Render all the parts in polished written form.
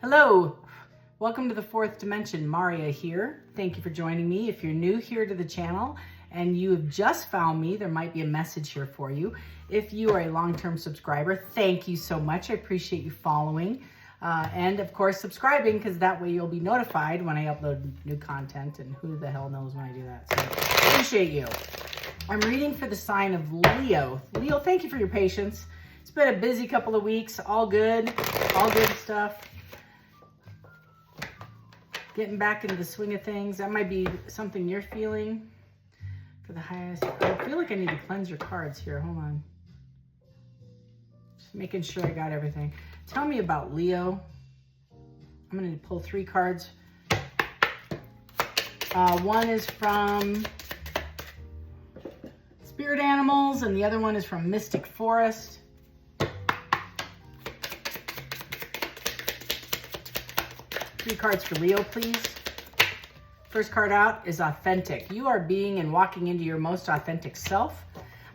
Hello, welcome to the fourth dimension. Maria here. Thank you for joining me. If you're new here to the channel and you have just found me, there might be a message here for you. If you are a long-term subscriber, thank you so much. I appreciate you following and of course subscribing, because that way you'll be notified when I upload new content, and who the hell knows when I do that. So appreciate you. I'm reading for the sign of Leo. Leo, thank you for your patience. It's been a busy couple of weeks. All good stuff. Getting back into the swing of things. That might be something you're feeling. For the highest, I feel like I need to cleanse your cards here. Hold on. Just making sure I got everything. Tell me about Leo. I'm going to pull 3 cards. One is from Spirit Animals, and the other one is from Mystic Forest. 3 cards for Leo, please. First card out is authentic. You are being and walking into your most authentic self.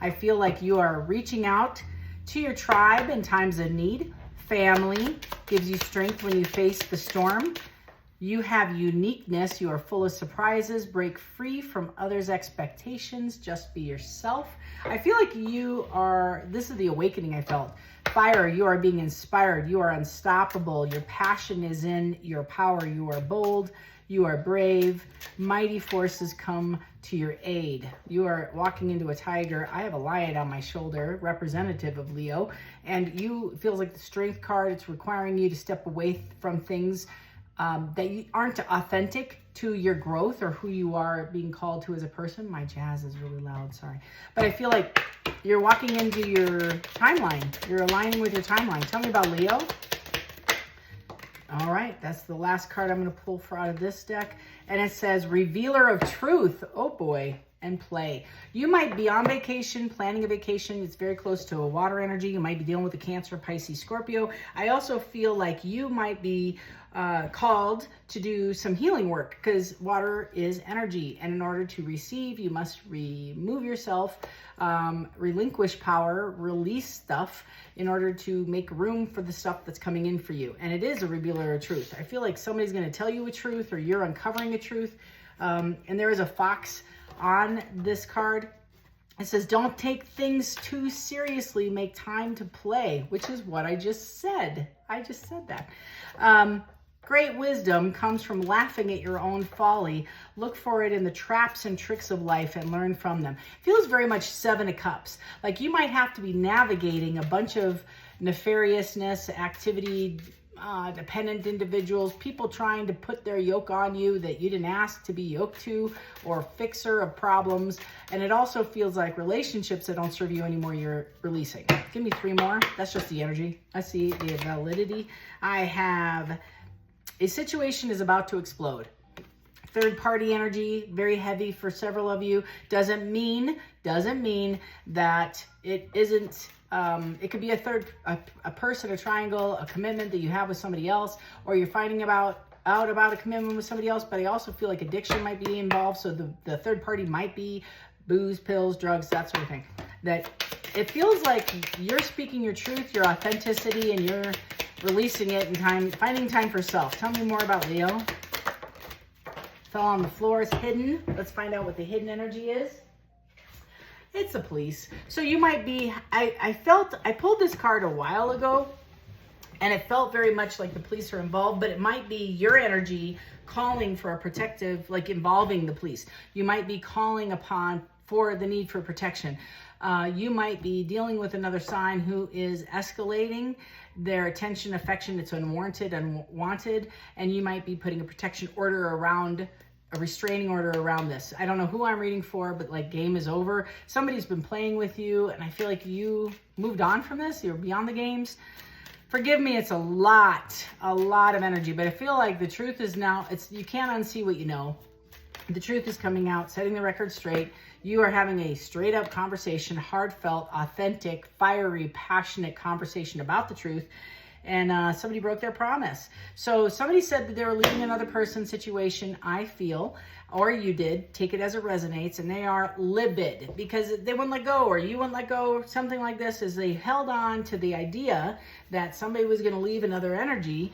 I feel like you are reaching out to your tribe in times of need. Family gives you strength when you face the storm. You have uniqueness. You are full of surprises. Break free from others' expectations. Just be yourself. I feel like you are, this is the awakening I felt. Fire, you are being inspired. You are unstoppable. Your passion is in your power. You are bold. You are brave. Mighty forces come to your aid. You are walking into a tiger. I have a lion on my shoulder, representative of Leo. And you, it feels like the strength card. It's requiring you to step away from things that you aren't authentic to your growth or who you are being called to as a person. My jazz is really loud, sorry. But I feel like you're walking into your timeline. You're aligning with your timeline. Tell me about Leo. All right, that's the last card I'm going to pull out of this deck. And it says, Revealer of Truth. Oh boy. And play. You might be on vacation, planning a vacation. It's very close to a water energy. You might be dealing with a Cancer, Pisces, Scorpio. I also feel like you might be called to do some healing work, because water is energy. And in order to receive, you must remove yourself, relinquish power, release stuff in order to make room for the stuff that's coming in for you. And it is a revealer of truth. I feel like somebody's going to tell you a truth, or you're uncovering a truth. And there is a fox on this card. It says, don't take things too seriously, make time to play, which is what I just said. I just said that. Great wisdom comes from laughing at your own folly. Look for it in the traps and tricks of life and learn from them. Feels very much 7 of Cups. Like you might have to be navigating a bunch of nefariousness, activity, dependent individuals, people trying to put their yoke on you that you didn't ask to be yoked to, or fixer of problems. And it also feels like relationships that don't serve you anymore, you're releasing. Give me 3 more. That's just the energy. I see the validity. I have a situation is about to explode. Third party energy, very heavy for several of you. Doesn't mean that it isn't. It could be a person, a triangle, a commitment that you have with somebody else, or you're finding out about a commitment with somebody else. But I also feel like addiction might be involved. So the third party might be booze, pills, drugs, that sort of thing. That it feels like you're speaking your truth, your authenticity, and you're releasing it in finding time for self. Tell me more about Leo. Fell on the floor, is hidden. Let's find out what the hidden energy is. It's the police. So you might be, I pulled this card a while ago, and it felt very much like the police are involved, but it might be your energy calling for a protective, like involving the police. You might be calling upon for the need for protection. You might be dealing with another sign who is escalating their attention, affection. It's unwarranted, unwanted, and you might be putting a protection order around, a restraining order around this. I don't know who I'm reading for, but like game is over. Somebody's been playing with you, and I feel like you moved on from this. You're beyond the games. Forgive me, it's a lot of energy, but I feel like the truth is now, you can't unsee what you know. The truth is coming out, setting the record straight. You are having a straight up conversation, heartfelt, authentic, fiery, passionate conversation about the truth. and somebody broke their promise. So somebody said that they were leaving another person's situation, I feel, or you did, take it as it resonates, and they are livid because they wouldn't let go, or you wouldn't let go, or something like this, as they held on to the idea that somebody was going to leave another energy.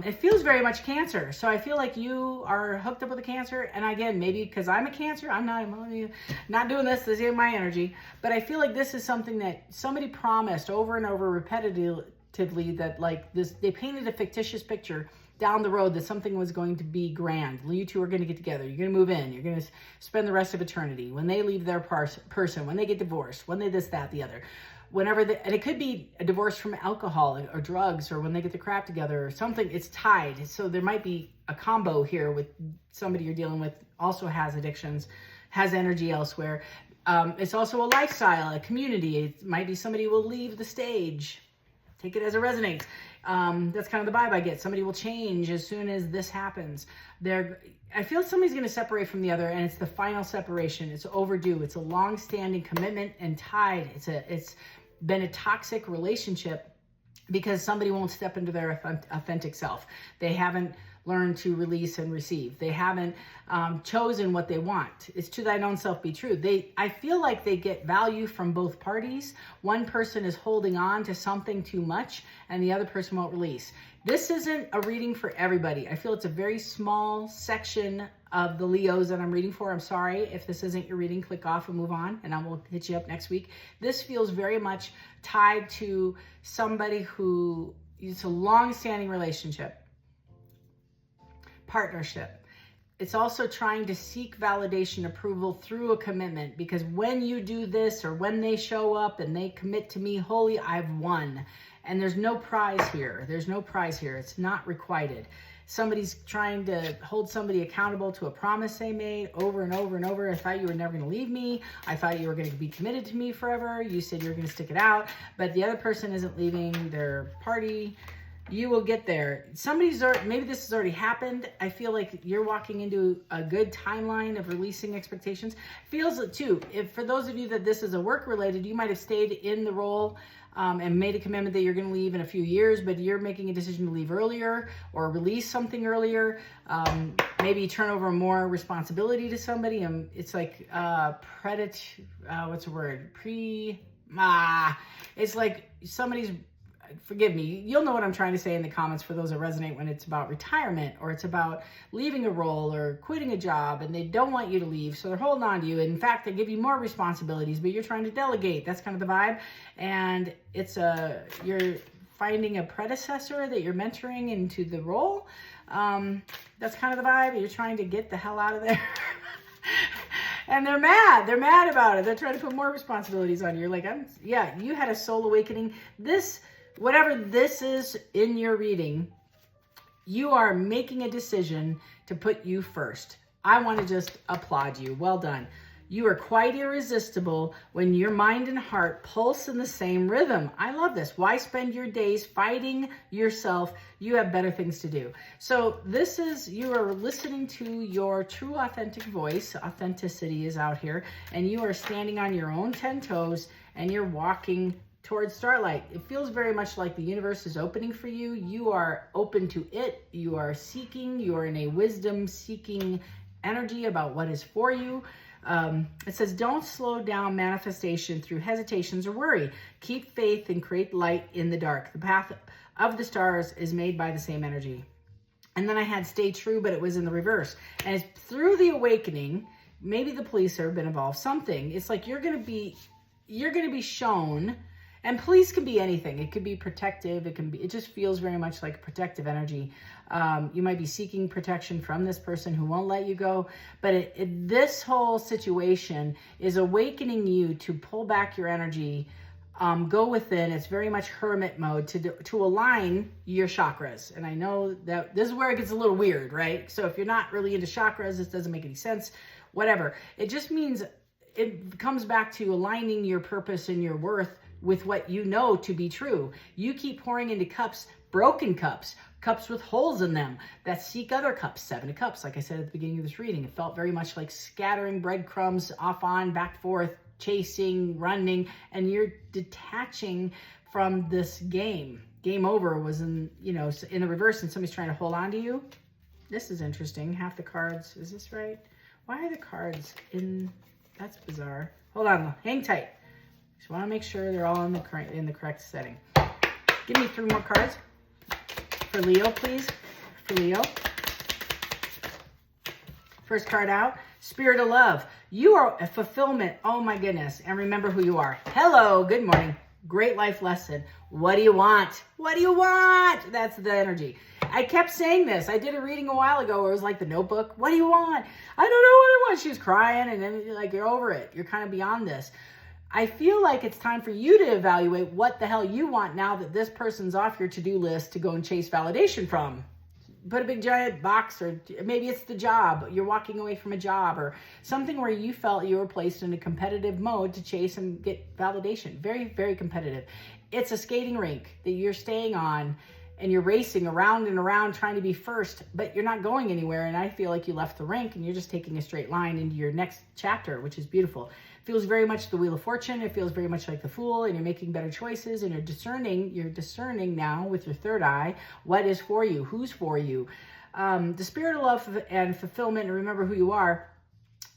It feels very much Cancer. So I feel like you are hooked up with a Cancer. And again, maybe because I'm a Cancer, I'm not doing this isn't my energy. But I feel like this is something that somebody promised over and over repetitively, that like this, they painted a fictitious picture down the road that something was going to be grand. You two are going to get together. You're going to move in. You're going to spend the rest of eternity. When they leave their person, when they get divorced, when they this, that, the other. And it could be a divorce from alcohol or drugs, or when they get the crap together or something, it's tied. So there might be a combo here with somebody you're dealing with also has addictions, has energy elsewhere. It's also a lifestyle, a community. It might be somebody will leave the stage. Take it as it resonates. That's kind of the vibe I get. Somebody will change as soon as this happens. I feel somebody's going to separate from the other, and it's the final separation. It's overdue. It's a long-standing commitment and tied. It's been a toxic relationship because somebody won't step into their authentic self. They haven't learned to release and receive. They haven't chosen what they want. It's to thine own self be true. I feel like they get value from both parties. One person is holding on to something too much, and the other person won't release. This isn't a reading for everybody. I feel it's a very small section of the Leos that I'm reading for. I'm sorry if this isn't your reading. Click off and move on, and I will hit you up next week. This feels very much tied to somebody who, it's a long-standing relationship, partnership. It's also trying to seek validation, approval through a commitment, because when you do this, or when they show up and they commit to me wholly, I've won. And there's no prize here. There's no prize here. It's not requited. Somebody's trying to hold somebody accountable to a promise they made over and over and over. I thought you were never going to leave me. I thought you were going to be committed to me forever. You said you were going to stick it out, but the other person isn't leaving their party. You will get there. Maybe this has already happened. I feel like you're walking into a good timeline of releasing expectations. Feels it too. If for those of you that this is a work related, you might have stayed in the role and made a commitment that you're going to leave in a few years, but you're making a decision to leave earlier or release something earlier. Maybe turn over more responsibility to somebody. It's like what's the word? It's like somebody's, forgive me, you'll know what I'm trying to say in the comments for those that resonate, when it's about retirement or it's about leaving a role or quitting a job and they don't want you to leave, so they're holding on to you. In fact, they give you more responsibilities, but you're trying to delegate. That's kind of the vibe. And you're finding a predecessor that you're mentoring into the role. That's kind of the vibe. You're trying to get the hell out of there. And they're mad. They're mad about it. They're trying to put more responsibilities on you. You're like, you had a soul awakening. Whatever this is in your reading, you are making a decision to put you first. I want to just applaud you. Well done. You are quite irresistible when your mind and heart pulse in the same rhythm. I love this. Why spend your days fighting yourself? You have better things to do. So you are listening to your true authentic voice. Authenticity is out here, and you are standing on your own 10 toes, and you're walking towards starlight. It feels very much like the universe is opening for you. You are open to it. You are seeking. You are in a wisdom seeking energy about what is for you. It says, don't slow down manifestation through hesitations or worry. Keep faith and create light in the dark. The path of the stars is made by the same energy. And then I had stay true, but it was in the reverse. And it's through the awakening, maybe the police have been involved, something. It's like you're going to be shown. And police can be anything. It could be protective. It just feels very much like protective energy. You might be seeking protection from this person who won't let you go. But this whole situation is awakening you to pull back your energy, go within. It's very much hermit mode to align your chakras. And I know that this is where it gets a little weird, right? So if you're not really into chakras, this doesn't make any sense, whatever. It just means it comes back to aligning your purpose and your worth with what you know to be true. You keep pouring into cups, broken cups with holes in them that seek other cups. 7 of Cups, like I said at the beginning of this reading, it felt very much like scattering breadcrumbs off on, back, forth, chasing, running, and you're detaching from this game. game over was in, in the reverse and somebody's trying to hold on to you. This is interesting. Half the cards. Is this right? Why are the cards in? That's bizarre. Hold on. Hang tight. Just want to make sure they're all in the correct setting. Give me 3 more cards for Leo, please. For Leo. First card out. Spirit of love. You are a fulfillment. Oh my goodness. And remember who you are. Hello. Good morning. Great life lesson. What do you want? What do you want? That's the energy. I kept saying this. I did a reading a while ago where it was like the Notebook. What do you want? I don't know what I want. She was crying, and then you're over it. You're kind of beyond this. I feel like it's time for you to evaluate what the hell you want now that this person's off your to-do list to go and chase validation from. Put a big giant box, or maybe it's the job. You're walking away from a job or something where you felt you were placed in a competitive mode to chase and get validation. Very, very competitive. It's a skating rink that you're staying on and you're racing around and around trying to be first, but you're not going anywhere. And I feel like you left the rink and you're just taking a straight line into your next chapter, which is beautiful. It feels very much the Wheel of Fortune. It feels very much like the Fool, and you're making better choices, and you're discerning now with your third eye what is for you, who's for you. The spirit of love and fulfillment, and remember who you are,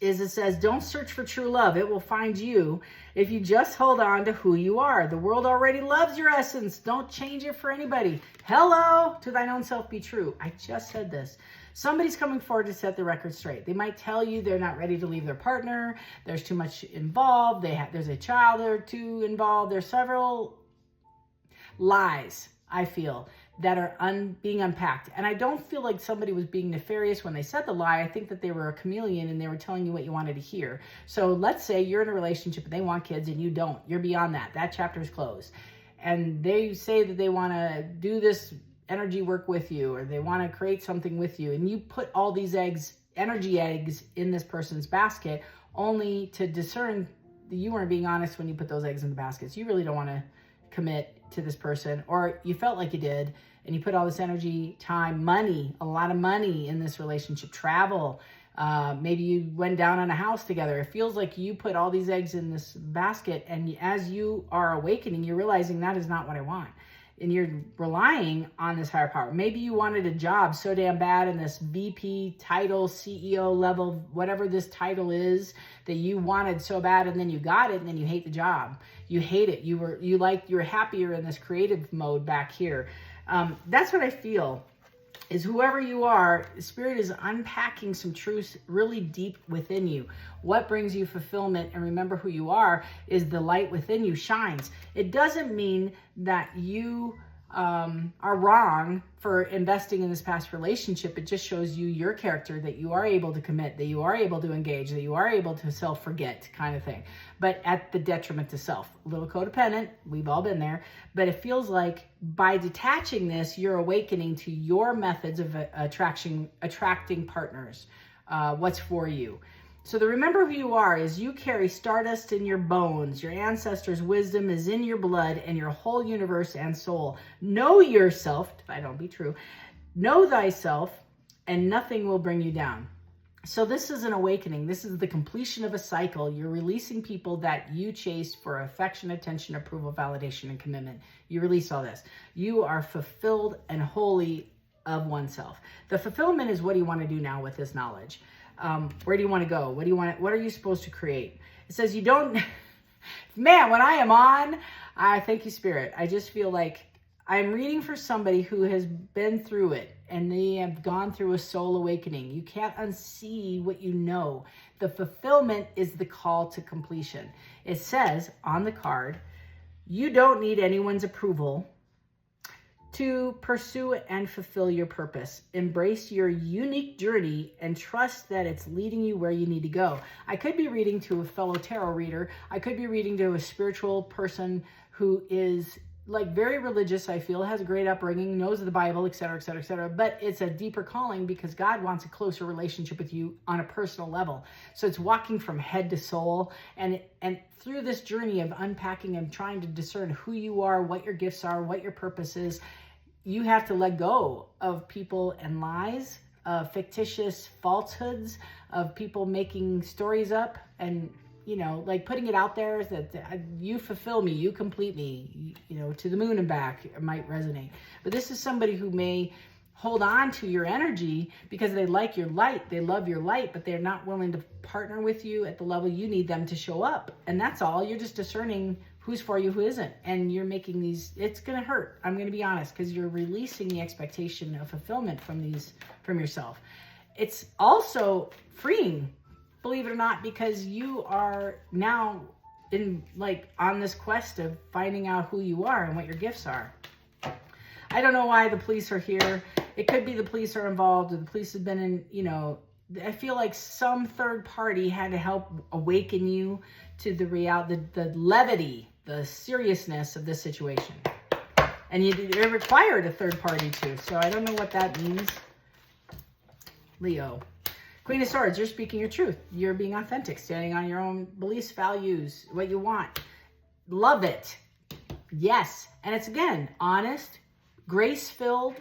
is it says, don't search for true love. It will find you if you just hold on to who you are. The world already loves your essence. Don't change it for anybody. Hello, to thine own self be true. I just said this. Somebody's coming forward to set the record straight. They might tell you they're not ready to leave their partner. There's too much involved. There's a child or two involved. There's several lies, I feel, that are being unpacked. And I don't feel like somebody was being nefarious when they said the lie. I think that they were a chameleon and they were telling you what you wanted to hear. So let's say you're in a relationship and they want kids and you don't. You're beyond that. That chapter is closed. And they say that they want to do this energy work with you, or they want to create something with you. And you put all these energy eggs in this person's basket only to discern that you weren't being honest when you put those eggs in the baskets. You really don't want to commit to this person, or you felt like you did, and you put all this energy, time, money, a lot of money in this relationship, travel. Maybe you went down on a house together. It feels like you put all these eggs in this basket, and as you are awakening, you're realizing that is not what I want. And you're relying on this higher power. Maybe you wanted a job so damn bad in this VP title, CEO level, whatever this title is that you wanted so bad, and then you got it, and then you hate the job. You hate it. You were happier in this creative mode back here. That's what I feel. Is whoever you are, Spirit is unpacking some truths really deep within you. What brings you fulfillment, and remember who you are, is the light within you shines. It doesn't mean that you are wrong for investing in this past relationship. It just shows you your character, that you are able to commit, that you are able to engage, that you are able to self-forget kind of thing, but at the detriment to self. A little codependent, we've all been there, but it feels like by detaching this, you're awakening to your methods of attracting partners, what's for you. So the remember who you are is you carry stardust in your bones. Your ancestors' wisdom is in your blood and your whole universe and soul. Know yourself, if I don't be true. Know thyself, and nothing will bring you down. So this is an awakening. This is the completion of a cycle. You're releasing people that you chased for affection, attention, approval, validation, and commitment. You release all this. You are fulfilled and wholly of oneself. The fulfillment is, what do you want to do now with this knowledge? Where do you want to go? What are you supposed to create? It says you don't, man, when I am on, thank you, Spirit. I just feel like I'm reading for somebody who has been through it and they have gone through a soul awakening. You can't unsee what you know. The fulfillment is the call to completion. It says on the card, you don't need anyone's approval to pursue and fulfill your purpose. Embrace your unique journey and trust that it's leading you where you need to go. I could be reading to a fellow tarot reader. I could be reading to a spiritual person who is like very religious, I feel, has a great upbringing, knows the Bible, etc., etc., etc. But it's a deeper calling because God wants a closer relationship with you on a personal level. So it's walking from head to soul, and through this journey of unpacking and trying to discern who you are, what your gifts are, what your purpose is, you have to let go of people and lies, fictitious falsehoods, of people making stories up and you know, like putting it out there is that you fulfill me, you complete me, you know, to the moon and back, it might resonate. But this is somebody who may hold on to your energy because they like your light, they love your light, but they're not willing to partner with you at the level you need them to show up. And that's all. You're just discerning who's for you, who isn't. And you're making these, it's going to hurt. I'm going to be honest, because you're releasing the expectation of fulfillment from yourself. It's also freeing, believe it or not, because you are now on this quest of finding out who you are and what your gifts are. I don't know why the police are here. It could be the police are involved, or the police have been in, you know, I feel like some third party had to help awaken you to the reality, the levity, the seriousness of this situation. And it required a third party too. So I don't know what that means. Leo. Queen of Swords, you're speaking your truth. You're being authentic, standing on your own beliefs, values, what you want. Love it. Yes. And it's, again, honest, grace-filled,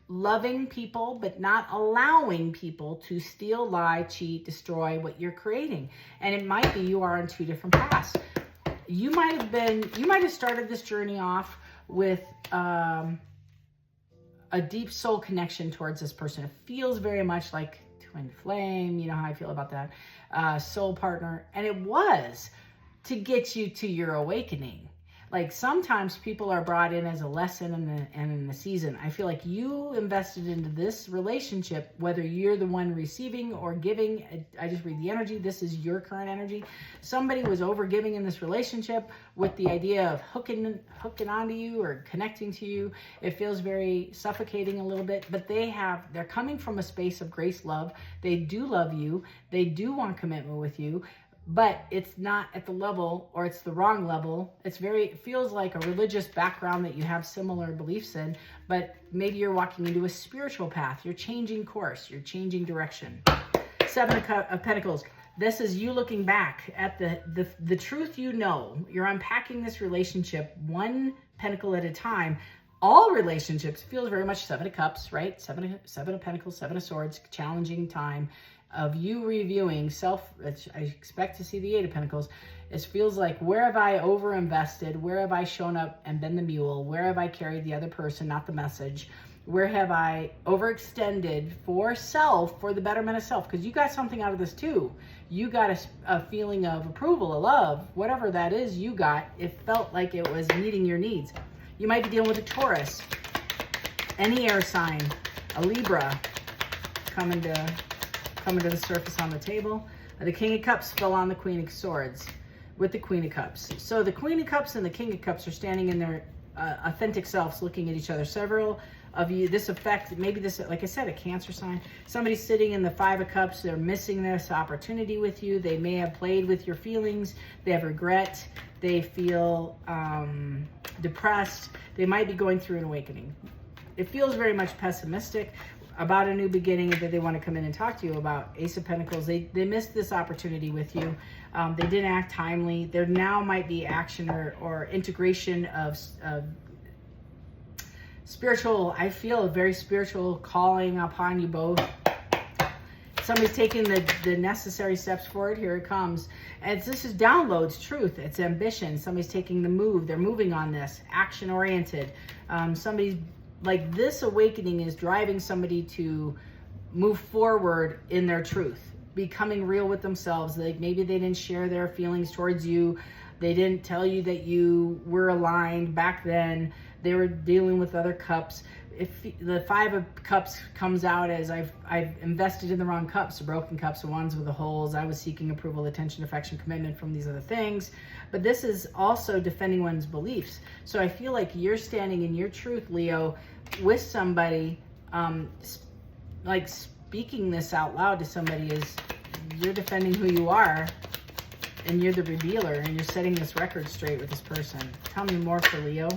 loving people, but not allowing people to steal, lie, cheat, destroy what you're creating. And it might be you are on two different paths. You might have started this journey off with a deep soul connection towards this person. It feels very much like twin flame. You know how I feel about that. Soul partner. And it was to get you to your awakening. Like sometimes people are brought in as a lesson and in the season. I feel like you invested into this relationship, whether you're the one receiving or giving. I just read the energy. This is your current energy. Somebody was over giving in this relationship with the idea of hooking onto you or connecting to you. It feels very suffocating a little bit, but they're coming from a space of grace, love. They do love you. They do want commitment with you. But it's not at the level, or it's the wrong level. It feels like a religious background that you have similar beliefs in, but maybe you're walking into a spiritual path. You're changing course. You're changing direction. Seven of Pentacles. This is you looking back at the truth you know. You're unpacking this relationship one pentacle at a time. All relationships feels very much Seven of Cups, right? Seven of Pentacles, Seven of Swords, challenging time of you reviewing self. I expect to see the Eight of Pentacles. It feels like, where have I overinvested? Where have I shown up and been the mule? Where have I carried the other person, not the message? Where have I overextended for self, for the betterment of self? Because you got something out of this too. You got a feeling of approval, of love, whatever that is you got. It felt like it was meeting your needs. You might be dealing with a Taurus, any air sign, a Libra coming to the surface on the table. The King of Cups fell on the Queen of Swords with the Queen of Cups. So the Queen of Cups and the King of Cups are standing in their authentic selves, looking at each other. Several of you, this effect, maybe this, like I said, a Cancer sign. Somebody's sitting in the Five of Cups. They're missing this opportunity with you. They may have played with your feelings. They have regret. They feel depressed. They might be going through an awakening. It feels very much pessimistic about a new beginning that they want to come in and talk to you about. Ace of Pentacles, they missed this opportunity with you. They didn't act timely. There now might be action or integration of spiritual, I feel a very spiritual calling upon you both. Somebody's taking the necessary steps forward. Here it comes. And this is downloads, truth. It's ambition. Somebody's taking the move. They're moving on this. Action oriented. Somebody's like, this awakening is driving somebody to move forward in their truth, becoming real with themselves. Like maybe they didn't share their feelings towards you. They didn't tell you that you were aligned back then. They were dealing with other cups. If the Five of Cups comes out as I've invested in the wrong cups, the broken cups, the ones with the holes. I was seeking approval, attention, affection, commitment from these other things. But this is also defending one's beliefs. So I feel like you're standing in your truth, Leo, with somebody, like speaking this out loud to somebody is you're defending who you are, and you're the revealer, and you're setting this record straight with this person. Tell me more for Leo.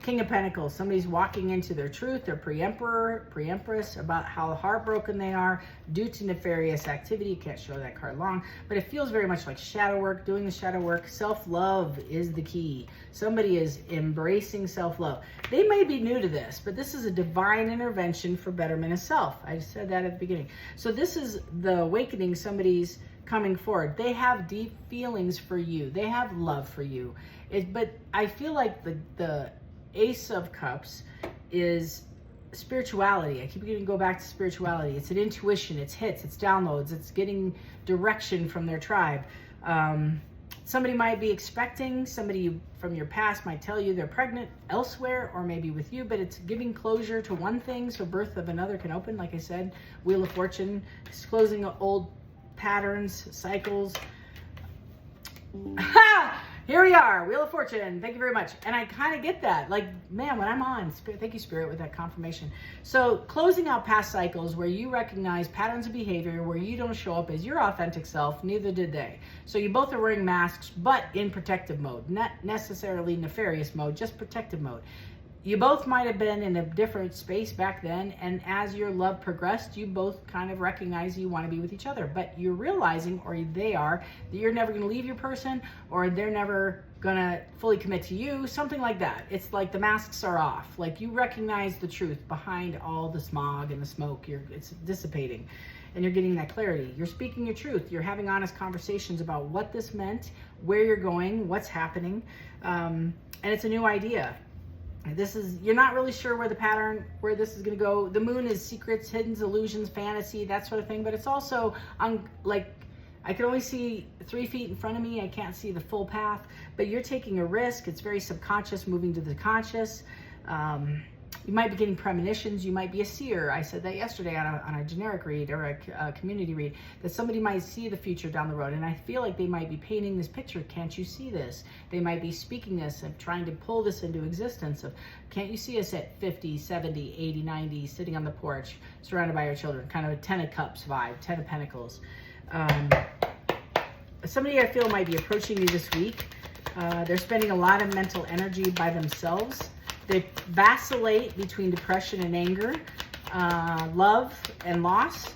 King of Pentacles, somebody's walking into their truth, their pre-emperor, pre-empress, about how heartbroken they are due to nefarious activity. You can't show that card long, but it feels very much like shadow work, doing the shadow work. Self-love is the key. Somebody is embracing self-love. They may be new to this, but this is a divine intervention for betterment of self. I said that at the beginning. So this is the awakening. Somebody's coming forward. They have deep feelings for you. They have love for you. But I feel like the Ace of Cups is spirituality. I keep going to go back to spirituality. It's an intuition, it's hits, it's downloads, it's getting direction from their tribe. Somebody might be expecting, somebody from your past might tell you they're pregnant elsewhere or maybe with you, but it's giving closure to one thing so birth of another can open. Like I said, Wheel of Fortune, it's closing old patterns, cycles. Here we are, Wheel of Fortune. Thank you very much. And I kind of get that. Like, man, when I'm on, Spirit, thank you, Spirit, with that confirmation. So closing out past cycles where you recognize patterns of behavior where you don't show up as your authentic self, neither did they. So you both are wearing masks, but in protective mode, not necessarily nefarious mode, just protective mode. You both might have been in a different space back then, and as your love progressed, you both kind of recognize you want to be with each other, but you're realizing, or they are, that you're never going to leave your person, or they're never going to fully commit to you, something like that. It's like the masks are off. Like you recognize the truth behind all the smog and the smoke. It's dissipating, and you're getting that clarity. You're speaking your truth. You're having honest conversations about what this meant, where you're going, what's happening, and it's a new idea. You're not really sure where this is going to go. The moon is secrets, hidden illusions, fantasy, that sort of thing. But it's also like, I can only see 3 feet in front of me. I can't see the full path, but you're taking a risk. It's very subconscious, moving to the conscious. You might be getting premonitions. You might be a seer. I said that yesterday on a generic read or a community read, that somebody might see the future down the road. And I feel like they might be painting this picture. Can't you see this? They might be speaking this and trying to pull this into existence of, can't you see us at 50, 70, 80, 90, sitting on the porch, surrounded by our children? Kind of a 10 of Cups vibe, 10 of Pentacles. Somebody I feel might be approaching you this week. They're spending a lot of mental energy by themselves. They vacillate between depression and anger, love and loss.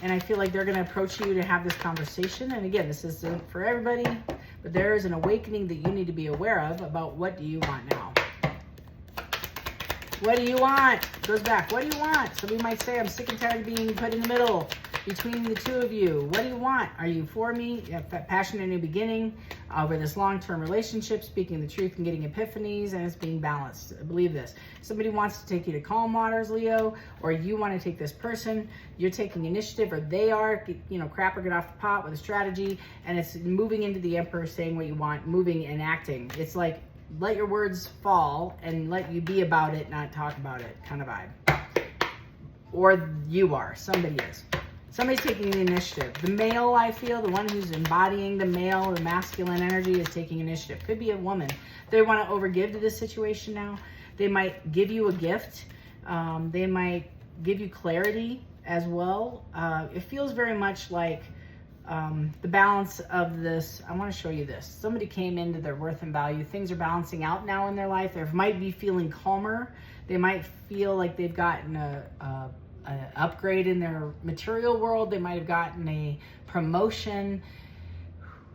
And I feel like they're going to approach you to have this conversation. And again, this isn't for everybody, but there is an awakening that you need to be aware of about what do you want now. What do you want? Goes back. What do you want? Somebody might say, I'm sick and tired of being put in the middle between the two of you. What do you want? Are you for me? Passionate new beginning over this long-term relationship, speaking the truth and getting epiphanies, and it's being balanced. I believe this. Somebody wants to take you to calm waters, Leo, or you want to take this person. You're taking initiative, or they are, crap or get off the pot with a strategy, and it's moving into the Emperor, saying what you want, moving and acting. It's like, let your words fall and let you be about it, not talk about it kind of vibe. Or you are. Somebody is. Somebody's taking the initiative. The male, I feel, the one who's embodying the male, the masculine energy, is taking initiative. Could be a woman. They want to overgive to this situation now. They might give you a gift. They might give you clarity as well. It feels very much like the balance of this. I want to show you this. Somebody came into their worth and value. Things are balancing out now in their life. They might be feeling calmer. They might feel like they've gotten an upgrade in their material world. They might have gotten a promotion.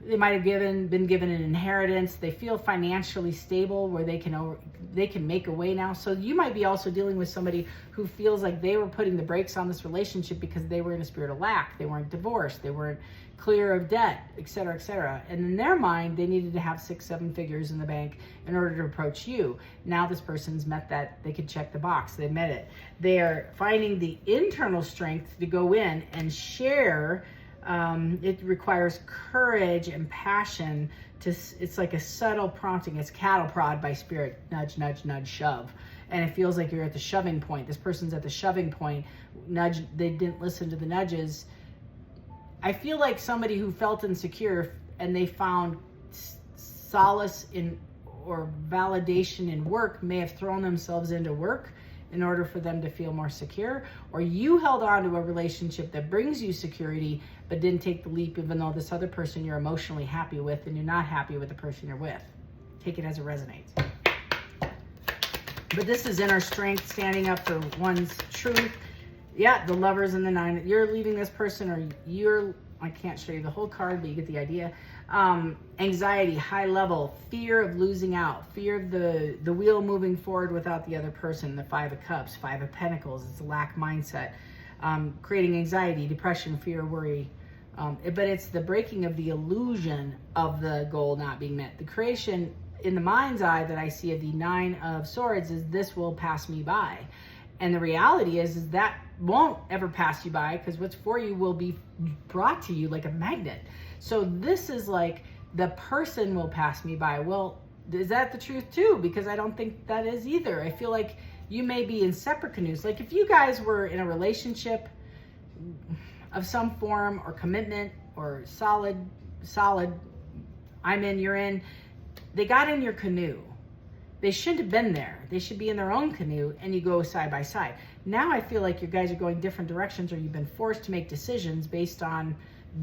They might have been given an inheritance. They feel financially stable where they can make a way now. So you might be also dealing with somebody who feels like they were putting the brakes on this relationship because they were in a spirit of lack. They weren't divorced. They weren't clear of debt, et cetera, et cetera. And in their mind, they needed to have 6-7 figures in the bank in order to approach you. Now this person's met that. They could check the box. They met it. They are finding the internal strength to go in and share. It requires courage and passion it's like a subtle prompting. It's cattle prod by spirit. Nudge, nudge, nudge, shove. And it feels like you're at the shoving point. This person's at the shoving point. Nudge, they didn't listen to the nudges. I feel like somebody who felt insecure and they found solace in or validation in work may have thrown themselves into work in order for them to feel more secure, or you held on to a relationship that brings you security but didn't take the leap even though this other person you're emotionally happy with and you're not happy with the person you're with. Take it as it resonates. But this is inner strength, standing up for one's truth. Yeah, the Lovers and the 9. You're leaving this person, or I can't show you the whole card, but you get the idea. Anxiety, high level, fear of losing out, fear of the wheel moving forward without the other person. The 5 of Cups, 5 of Pentacles. It's a lack mindset, creating anxiety, depression, fear, worry, But it's the breaking of the illusion of the goal not being met. The creation in the mind's eye that I see of the 9 of Swords is this will pass me by. And the reality is that won't ever pass you by, because what's for you will be brought to you like a magnet. So this is like the person will pass me by. Well, is that the truth too? Because I don't think that is either. I feel like you may be in separate canoes. Like if you guys were in a relationship of some form or commitment or solid, I'm in, you're in, they got in your canoe. They shouldn't have been there. They should be in their own canoe, and you go side by side. Now I feel like you guys are going different directions, or you've been forced to make decisions based on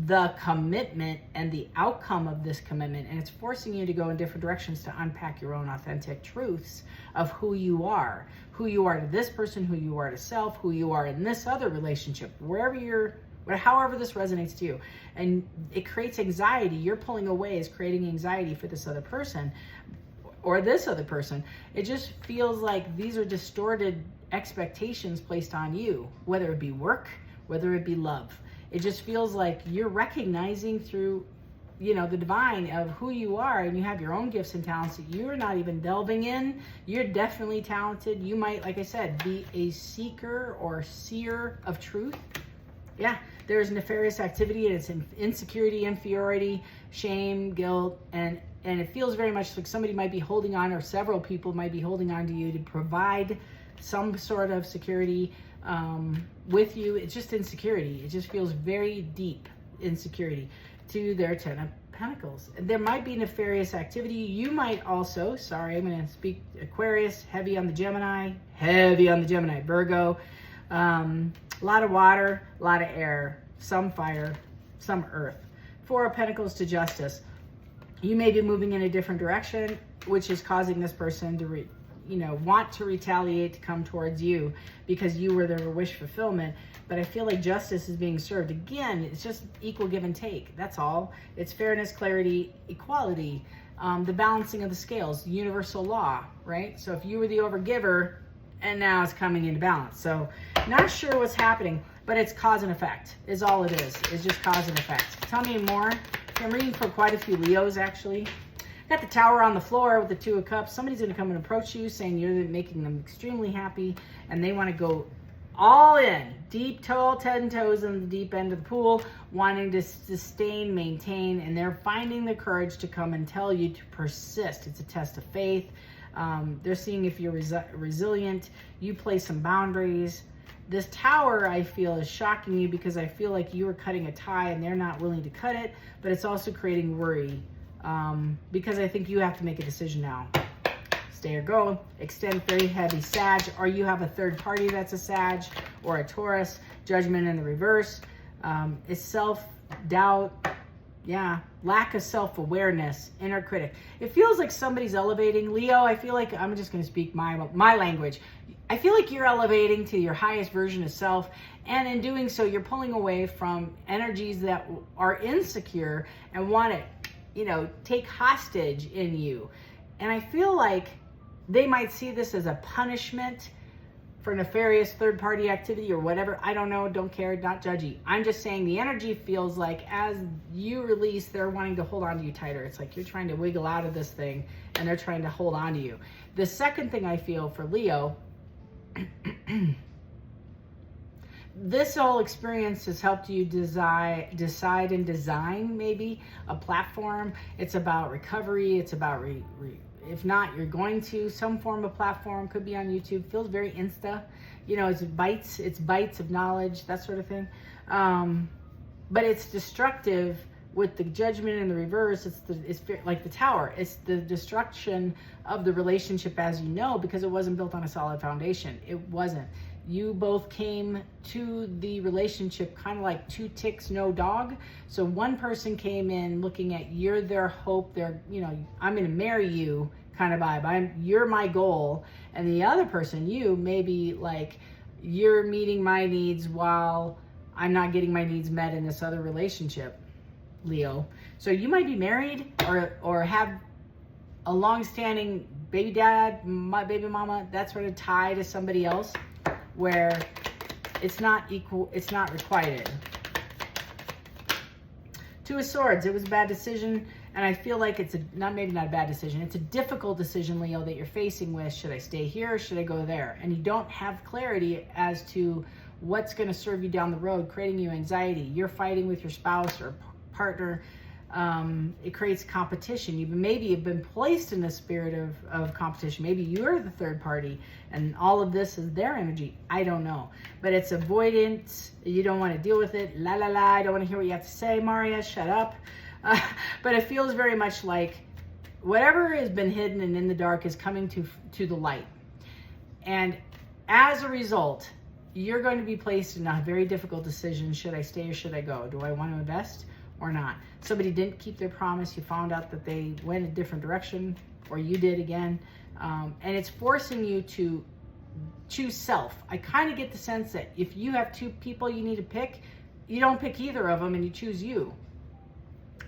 the commitment and the outcome of this commitment. And it's forcing you to go in different directions to unpack your own authentic truths of who you are to this person, who you are to self, who you are in this other relationship, however this resonates to you. And it creates anxiety. You're pulling away is creating anxiety for this other person or this other person. It just feels like these are distorted expectations placed on you, whether it be work, whether it be love. It just feels like you're recognizing through, the divine of who you are, and you have your own gifts and talents that you're not even delving in. You're definitely talented. You might, like I said, be a seeker or seer of truth. Yeah, there's nefarious activity, and it's insecurity, inferiority, shame, guilt, and it feels very much like somebody might be holding on, or several people might be holding on to you to provide some sort of security with you. It's just insecurity. It just feels very deep insecurity to their 10 of Pentacles. There might be nefarious activity. You might also, I'm going to speak Aquarius, heavy on the Gemini, Virgo, a lot of water, a lot of air, some fire, some earth. 4 of Pentacles to Justice. You may be moving in a different direction, which is causing this person to want to retaliate, to come towards you because you were their wish fulfillment. But I feel like justice is being served. Again, it's just equal give and take. That's all. It's fairness, clarity, equality, the balancing of the scales, universal law, right? So if you were the overgiver, and now it's coming into balance. So not sure what's happening, but it's cause and effect is all it is. It's just cause and effect. Tell me more. I'm reading for quite a few Leos, actually. Got the Tower on the floor with the 2 of Cups. Somebody's going to come and approach you saying you're making them extremely happy, and they want to go all in, deep, tall, 10 toes in the deep end of the pool, wanting to sustain, maintain, and they're finding the courage to come and tell you to persist. It's a test of faith. They're seeing if you're resilient. You place some boundaries. This Tower, I feel, is shocking you because I feel like you are cutting a tie and they're not willing to cut it, but it's also creating worry because I think you have to make a decision now. Stay or go. Extend very heavy Sag, or you have a third party that's a Sag or a Taurus. Judgment in the reverse. It's self-doubt. Yeah, lack of self-awareness, inner critic. It feels like somebody's elevating. Leo, I feel like, I'm just going to speak my language. I feel like you're elevating to your highest version of self, and in doing so, you're pulling away from energies that are insecure and want to, take hostage in you. And I feel like they might see this as a punishment for nefarious third-party activity or whatever. I don't know, don't care, not judgy. I'm just saying the energy feels like as you release, they're wanting to hold on to you tighter. It's like you're trying to wiggle out of this thing and they're trying to hold on to you. The second thing I feel for Leo, this whole experience has helped you decide and design maybe a platform. It's about recovery. It's about if not, you're going to some form of platform, could be on YouTube. Feels very Insta, it's bites of knowledge, that sort of thing. But it's destructive with the Judgment in the reverse. It's like the Tower. It's the destruction of the relationship as because it wasn't built on a solid foundation. It wasn't. You both came to the relationship kind of like 2 ticks, no dog. So one person came in looking at you're their hope, I'm going to marry you kind of vibe. You're my goal. And the other person, you, maybe like you're meeting my needs while I'm not getting my needs met in this other relationship, Leo. So you might be married or have a long-standing baby dad, my baby mama, that sort of tie to somebody else, where it's not equal, it's not requited. Two of Swords, it was a bad decision, and I feel like it's maybe not a bad decision. It's a difficult decision, Leo, that you're facing with, should I stay here or should I go there? And you don't have clarity as to what's going to serve you down the road, creating you anxiety. You're fighting with your spouse or partner. It creates competition. Maybe you've been placed in the spirit of competition. Maybe you're the third party and all of this is their energy. I don't know. But it's avoidance. You don't want to deal with it. La la la. I don't want to hear what you have to say, Maria. Shut up. But it feels very much like whatever has been hidden and in the dark is coming to the light. And as a result, you're going to be placed in a very difficult decision. Should I stay or should I go? Do I want to invest or not? Somebody didn't keep their promise. You found out that they went a different direction, or you did again. And it's forcing you to choose self. I kind of get the sense that if you have two people you need to pick, you don't pick either of them and you choose you.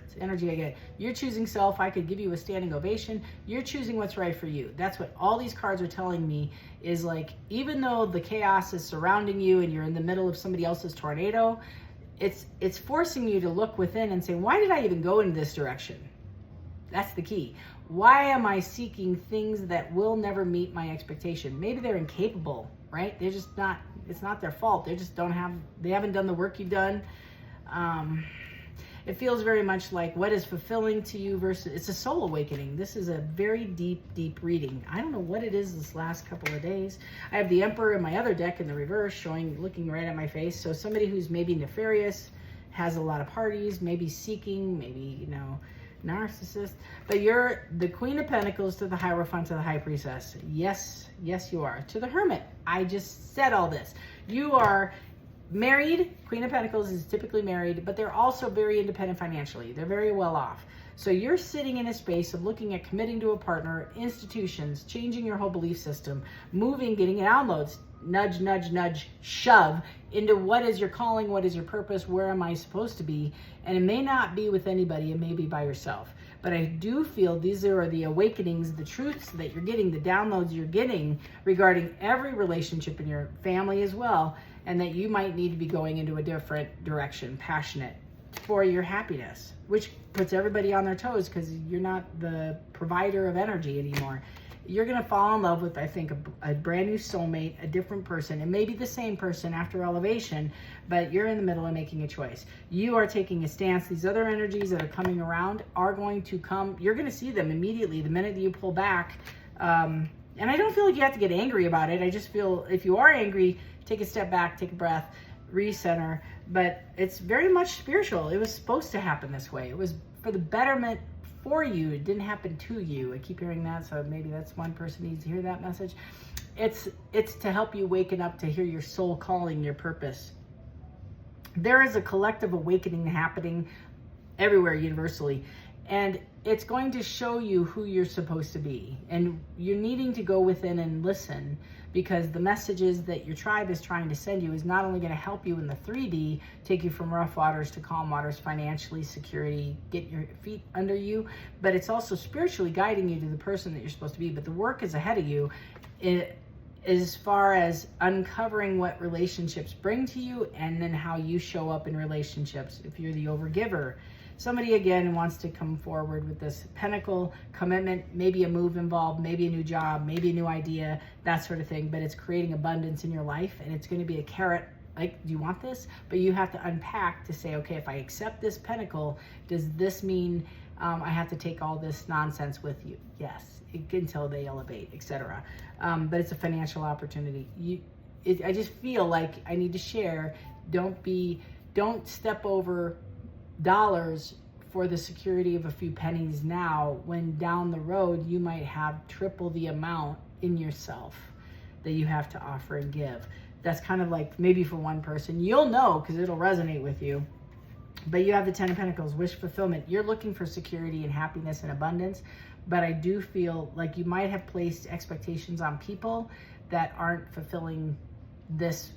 It's energy I get. You're choosing self. I could give you a standing ovation. You're choosing what's right for you. That's what all these cards are telling me, is like, even though the chaos is surrounding you and you're in the middle of somebody else's tornado, it's forcing you to look within and say, why did I even go in this direction? That's the key. Why am I seeking things that will never meet my expectation? Maybe they're incapable, right? They're just not, it's not their fault. They just they haven't done the work you've done. It feels very much like what is fulfilling to you versus, it's a soul awakening. This is a very deep, deep reading. I don't know what it is this last couple of days. I have the Emperor in my other deck in the reverse looking right at my face. So somebody who's maybe nefarious, has a lot of parties, maybe seeking, maybe, narcissist. But you're the Queen of Pentacles to the Hierophant to the High Priestess. Yes, yes you are. To the Hermit. I just said all this. You are married. Queen of Pentacles is typically married, but they're also very independent financially. They're very well off. So you're sitting in a space of looking at committing to a partner, institutions, changing your whole belief system, moving, getting downloads, nudge, nudge, nudge, shove into what is your calling, what is your purpose, where am I supposed to be? And it may not be with anybody, it may be by yourself. But I do feel these are the awakenings, the truths that you're getting, the downloads you're getting regarding every relationship in your family as well, and that you might need to be going into a different direction, passionate for your happiness, which puts everybody on their toes because you're not the provider of energy anymore. You're going to fall in love with, I think, a brand new soulmate, a different person. It may be the same person after elevation, but you're in the middle of making a choice. You are taking a stance. These other energies that are coming around are going to come. You're going to see them immediately the minute that you pull back. And I don't feel like you have to get angry about it. I just feel if you are angry, take a step back, take a breath, recenter. But it's very much spiritual. It was supposed to happen this way. It was for the betterment for you. It didn't happen to you. I keep hearing that, so maybe that's one person needs to hear that message. It's to help you waken up to hear your soul calling, your purpose. There is a collective awakening happening everywhere universally, and it's going to show you who you're supposed to be. And you're needing to go within and listen, because the messages that your tribe is trying to send you is not only going to help you in the 3D, take you from rough waters to calm waters, financially, security, get your feet under you, but it's also spiritually guiding you to the person that you're supposed to be. But the work is ahead of you as far as uncovering what relationships bring to you, and then how you show up in relationships. If you're the overgiver, somebody again wants to come forward with this pentacle commitment, maybe a move involved, maybe a new job, maybe a new idea, that sort of thing. But it's creating abundance in your life, and it's going to be a carrot. Like, do you want this? But you have to unpack to say, okay, if I accept this pentacle, does this mean I have to take all this nonsense with you? Yes, until they elevate, etc. But it's a financial opportunity. I just feel like I need to share. Don't step over dollars for the security of a few pennies now, when down the road you might have triple the amount in yourself that you have to offer and give. That's kind of like, maybe for one person, you'll know because it'll resonate with you. But you have the 10 of Pentacles, wish fulfillment. You're looking for security and happiness and abundance, but I do feel like you might have placed expectations on people that aren't fulfilling this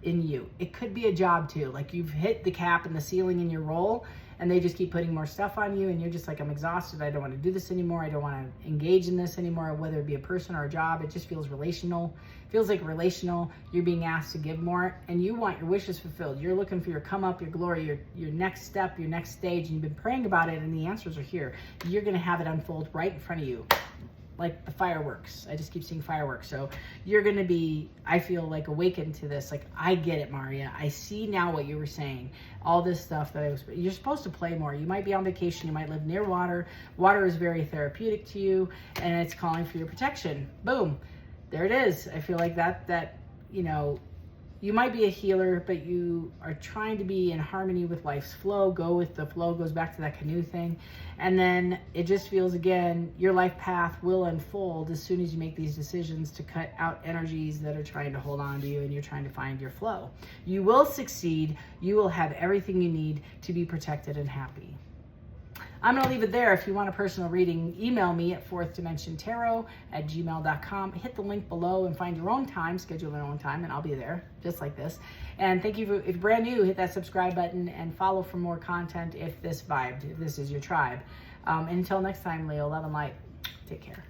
in you. It could be a job too, like you've hit the cap and the ceiling in your role, and they just keep putting more stuff on you, and you're just like, I'm exhausted. I don't want to do this anymore. I don't want to engage in this anymore, whether it be a person or a job. It just feels relational. Feels like relational. You're being asked to give more, and you want your wishes fulfilled. You're looking for your come up, your glory, your next step, your next stage, and you've been praying about it, and the answers are here. You're going to have it unfold right in front of you, like the fireworks. I just keep seeing fireworks. So you're going to be, I feel like, awakened to this. Like, I get it, Maria. I see now what you were saying. All this stuff that you're supposed to play more. You might be on vacation. You might live near water. Water is very therapeutic to you, and it's calling for your protection. Boom. There it is. I feel like that, you know, you might be a healer, but you are trying to be in harmony with life's flow. Go with the flow, goes back to that canoe thing. And then it just feels, again, your life path will unfold as soon as you make these decisions to cut out energies that are trying to hold on to you, and you're trying to find your flow. You will succeed. You will have everything you need to be protected and happy. I'm going to leave it there. If you want a personal reading, email me at fourthdimensiontarot@gmail.com. Hit the link below and find your own time, schedule your own time, and I'll be there just like this. And thank you. If you're brand new, hit that subscribe button and follow for more content if this vibed, if this is your tribe. And until next time, Leo, love and light. Take care.